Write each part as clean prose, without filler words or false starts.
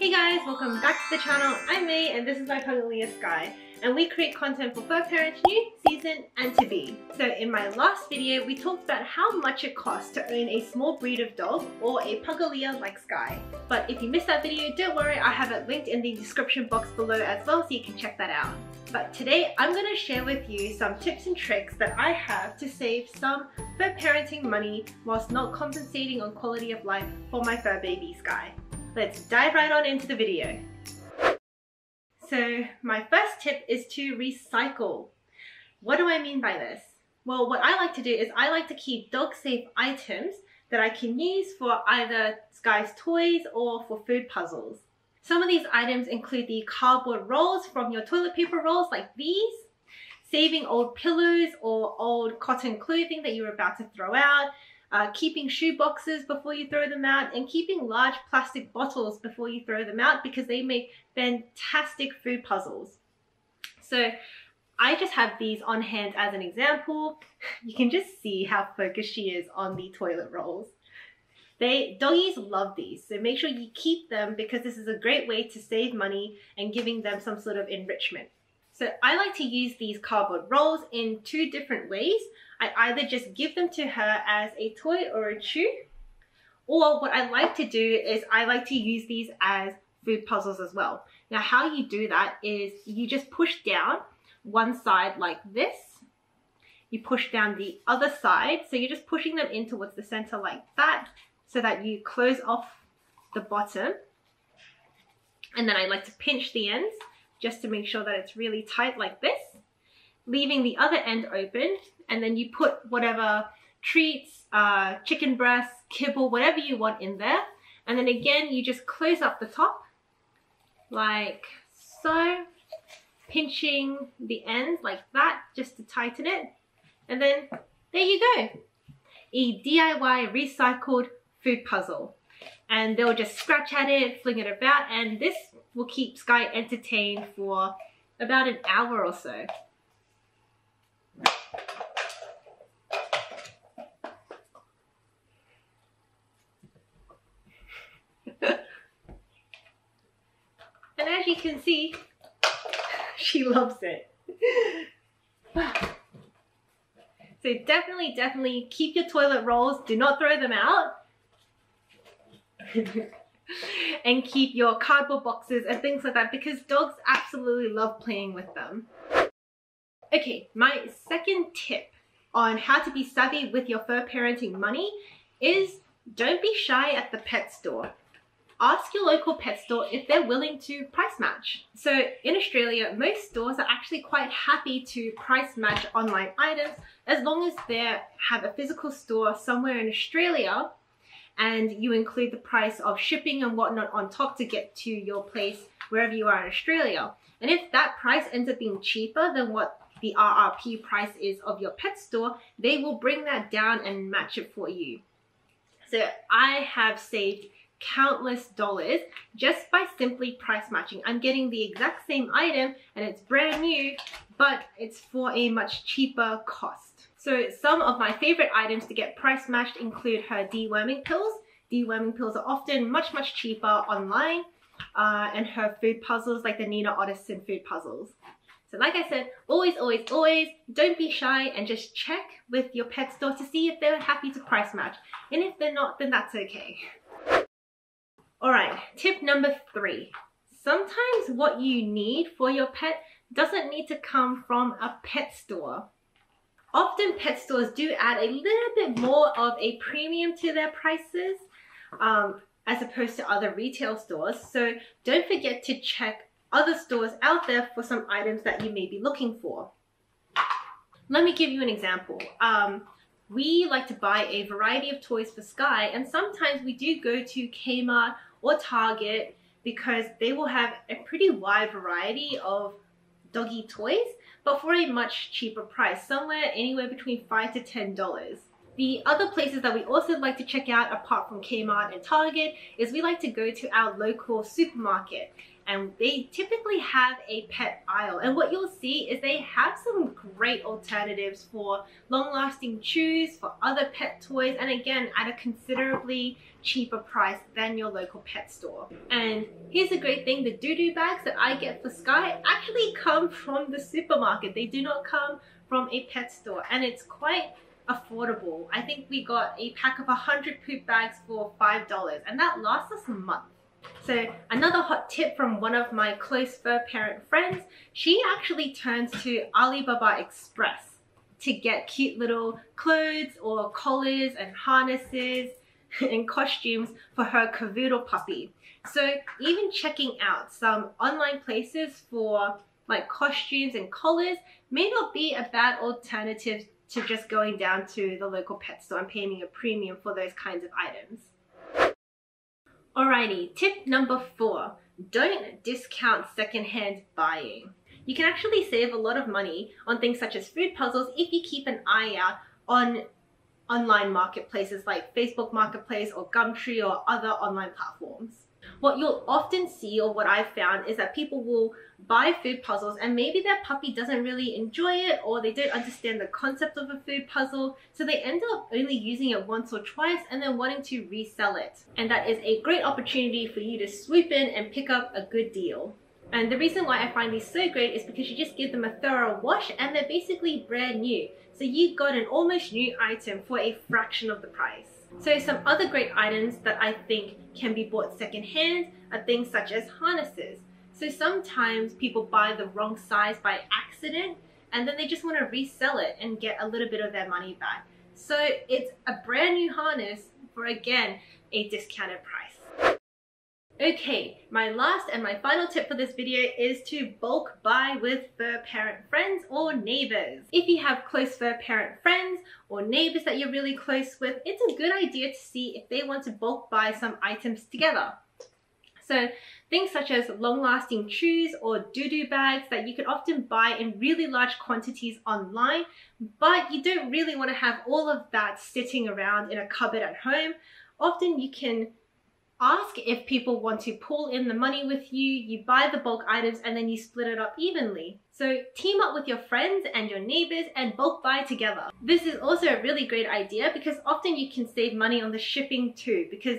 Hey guys, welcome back to the channel. I'm May and this is my Puggalia Sky, and we create content for fur parents new, season and to be. So in my last video we talked about how much it costs to own a small breed of dog or a Puggalia like Sky. But if you missed that video, don't worry, I have it linked in the description box below as well so you can check that out. But today I'm going to share with you some tips and tricks that I have to save some fur parenting money whilst not compensating on quality of life for my fur baby Sky. Let's dive right on into the video. So my first tip is to recycle. What do I mean by this? Well, what I like to do is I like to keep dog safe items that I can use for either Sky's toys or for food puzzles. Some of these items include the cardboard rolls from your toilet paper rolls like these, saving old pillows or old cotton clothing that you're about to throw out, keeping shoe boxes before you throw them out, and keeping large plastic bottles before you throw them out because they make fantastic food puzzles. So I just have these on hand as an example. You can just see how focused she is on the toilet rolls. Doggies love these, so make sure you keep them because this is a great way to save money and giving them some sort of enrichment. So I like to use these cardboard rolls in two different ways. I either just give them to her as a toy or a chew, or what I like to do is I like to use these as food puzzles as well. Now how you do that is you just push down one side like this, you push down the other side, so you're just pushing them in towards the center like that, so that you close off the bottom, and then I like to pinch the ends just to make sure that it's really tight like this, leaving the other end open, and then you put whatever treats, chicken breast, kibble, whatever you want in there, and then again you just close up the top like so, pinching the ends like that just to tighten it, and then there you go, a DIY recycled food puzzle. And they'll just scratch at it, fling it about, and this will keep Sky entertained for about an hour or so. And as you can see, she loves it. So definitely keep your toilet rolls, do not throw them out. And keep your cardboard boxes and things like that because dogs absolutely love playing with them. Okay, my second tip on how to be savvy with your fur parenting money is don't be shy at the pet store. Ask your local pet store if they're willing to price match. So in Australia, most stores are actually quite happy to price match online items as long as they have a physical store somewhere in Australia and you include the price of shipping and whatnot on top to get to your place wherever you are in Australia. And if that price ends up being cheaper than what the RRP price is of your pet store, they will bring that down and match it for you. So I have saved countless dollars just by simply price matching. I'm getting the exact same item and it's brand new, but it's for a much cheaper cost. So some of my favorite items to get price matched include her deworming pills. Deworming pills are often much cheaper online, and her food puzzles like the Nina Otterson food puzzles. So like I said, always don't be shy and just check with your pet store to see if they're happy to price match. And if they're not, then that's okay. Alright, tip number 3. Sometimes what you need for your pet doesn't need to come from a pet store. Often pet stores do add a little bit more of a premium to their prices as opposed to other retail stores. So don't forget to check other stores out there for some items that you may be looking for. Let me give you an example. We like to buy a variety of toys for Sky, and sometimes we do go to Kmart or Target because they will have a pretty wide variety of doggy toys, but for a much cheaper price, somewhere anywhere between $5 to $10. The other places that we also like to check out apart from Kmart and Target is we like to go to our local supermarket, and they typically have a pet aisle, and what you'll see is they have some great alternatives for long-lasting chews, for other pet toys, and again at a considerably cheaper price than your local pet store. And here's a great thing, the doo-doo bags that I get for Sky actually come from the supermarket. They do not come from a pet store, and it's quite affordable. I think we got a pack of 100 poop bags for $5, and that lasts us a month. So another hot tip from one of my close fur parent friends, she actually turns to Alibaba Express to get cute little clothes or collars and harnesses and costumes for her cavoodle puppy. So even checking out some online places for like costumes and collars may not be a bad alternative to just going down to the local pet store and paying a premium for those kinds of items. Alrighty, tip number 4, don't discount secondhand buying. You can actually save a lot of money on things such as food puzzles if you keep an eye out on online marketplaces like Facebook Marketplace or Gumtree or other online platforms. What you'll often see, or what I've found, is that people will buy food puzzles and maybe their puppy doesn't really enjoy it, or they don't understand the concept of a food puzzle, so they end up only using it once or twice and then wanting to resell it. And that is a great opportunity for you to swoop in and pick up a good deal. And the reason why I find these so great is because you just give them a thorough wash and they're basically brand new. So you've got an almost new item for a fraction of the price. So some other great items that I think can be bought secondhand are things such as harnesses. So sometimes people buy the wrong size by accident and then they just want to resell it and get a little bit of their money back. So it's a brand new harness for, again, a discounted price. Okay, my last and my final tip for this video is to bulk buy with fur parent friends or neighbors. If you have close fur parent friends or neighbors that you're really close with, it's a good idea to see if they want to bulk buy some items together. So things such as long-lasting chews or doo-doo bags that you can often buy in really large quantities online, but you don't really want to have all of that sitting around in a cupboard at home. Often you can ask if people want to pool in the money with you, you buy the bulk items and then you split it up evenly. So team up with your friends and your neighbors and bulk buy together. This is also a really great idea because often you can save money on the shipping too, because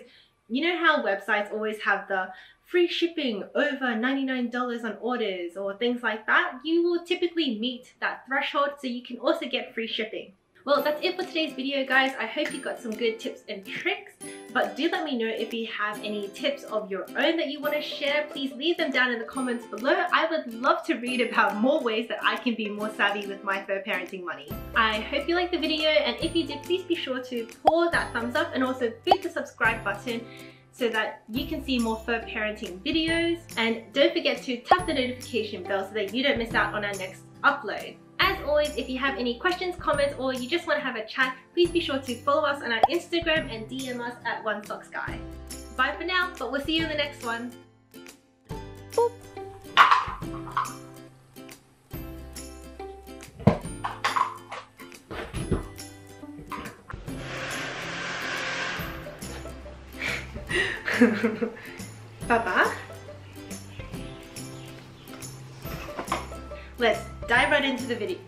you know how websites always have the free shipping over $99 on orders or things like that? You will typically meet that threshold, so you can also get free shipping. Well, that's it for today's video, guys. I hope you got some good tips and tricks, but do let me know if you have any tips of your own that you want to share. Please leave them down in the comments below. I would love to read about more ways that I can be more savvy with my fur parenting money. I hope you liked the video, and if you did, please be sure to pour that thumbs up and also hit the subscribe button so that you can see more fur parenting videos. And don't forget to tap the notification bell so that you don't miss out on our next upload. As always, if you have any questions, comments, or you just want to have a chat, please be sure to follow us on our Instagram and DM us at OneSockSky. Bye for now, but we'll see you in the next one. Boop. Papa? Let's dive right into the video.